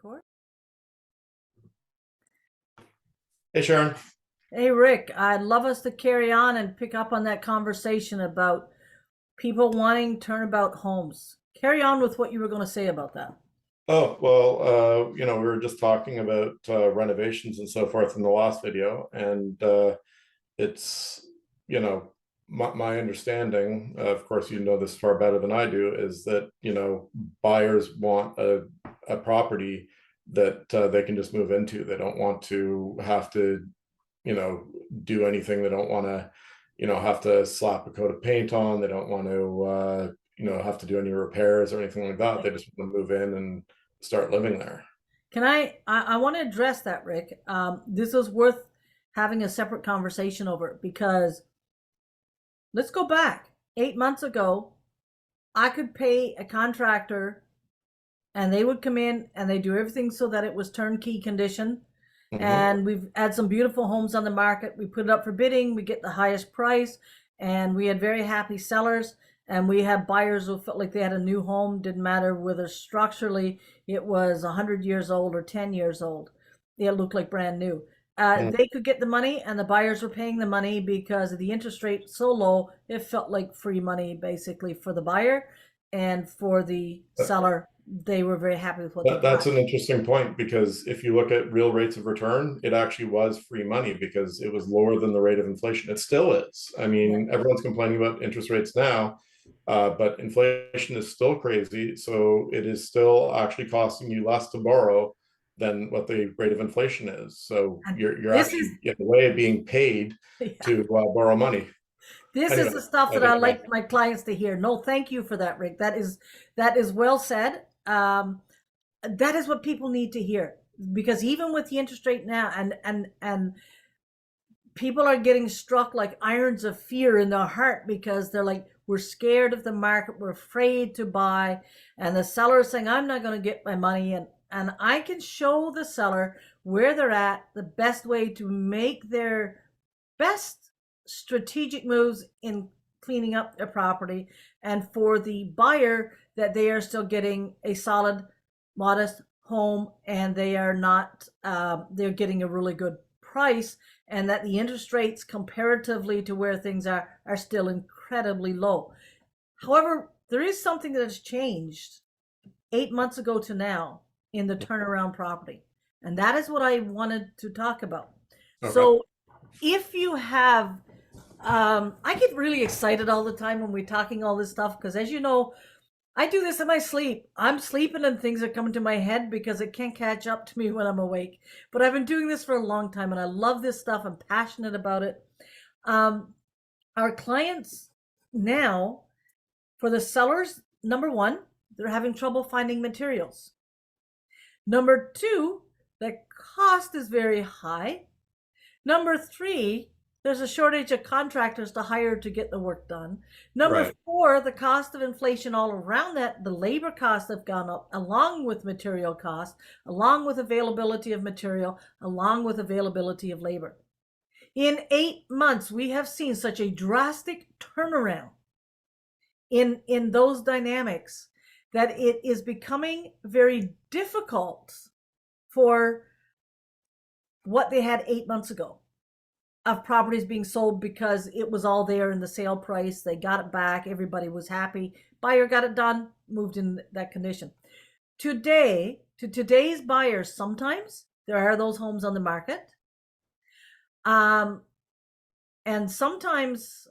Record. Hey, Sharon. Hey, Rick, I'd love us to carry on and pick up on that conversation about people wanting turnabout homes. Carry on with what you were going to say about that. Oh, well, we were just talking about renovations and so forth in the last video, and it's, you know, my understanding, of course, you know this far better than I do, is that, buyers want a property that they can just move into. They don't want to have to, you know, do anything. They don't want to, have to slap a coat of paint on. They don't want to, have to do any repairs or anything like that. They just want to move in and start living there. Can I want to address that, Rick. This is worth having a separate conversation over because let's go back 8 months ago. I could pay a contractor and they would come in and they do everything so that it was turnkey condition. Hmm. And we've had some beautiful homes on the market. We put it up for bidding, we get the highest price, and we had very happy sellers. And we had buyers who felt like they had a new home, didn't matter whether structurally it was 100 years old or 10 years old. It looked like brand new. They could get the money, and the buyers were paying the money because of the interest rate so low, it felt like free money basically for the buyer, and for the seller, they were very happy with what they That's got. an interesting point because if you look at real rates of return, it actually was free money because it was lower than the rate of inflation. It still is. I Yeah. mean, everyone's complaining about interest rates now, but inflation is still crazy. So it is still actually costing you less to borrow than what the rate of inflation is. So And you're this is actually in a way being paid yeah. to borrow money. This is Anyway, the stuff I that I digress. like my clients to hear. No, thank you for that, Rick. That is well said. That is what people need to hear because even with the interest rate now, and people are getting struck like irons of fear in their heart because they're like, we're scared of the market, we're afraid to buy, and the seller is saying, I'm not going to get my money, and I can show the seller where they're at, the best way to make their best strategic moves in cleaning up their property, and for the buyer that they are still getting a solid, modest home, and they are not they're getting a really good price, and that the interest rates comparatively to where things are still incredibly low. However, there is something that has changed 8 months ago to now in the turnaround property, and that is what I wanted to talk about. Okay. So if you have I get really excited all the time when we're talking all this stuff because, as you know, I do this in my sleep. I'm sleeping and things are coming to my head because it can't catch up to me when I'm awake. But I've been doing this for a long time and I love this stuff. I'm passionate about it. Um, our clients now, for the sellers, number one, they're having trouble finding materials. Number two, the cost is very high. Number three, there's a shortage of contractors to hire to get the work done. Number Right. four, the cost of inflation all around that, the labor costs have gone up along with material costs, along with availability of material, along with availability of labor. In 8 months, we have seen such a drastic turnaround in those dynamics that it is becoming very difficult for what they had 8 months ago of properties being sold because it was all there in the sale price. They got it back. Everybody was happy. Buyer got it done, moved in that condition. Today, to today's buyers, sometimes there are those homes on the market. And sometimes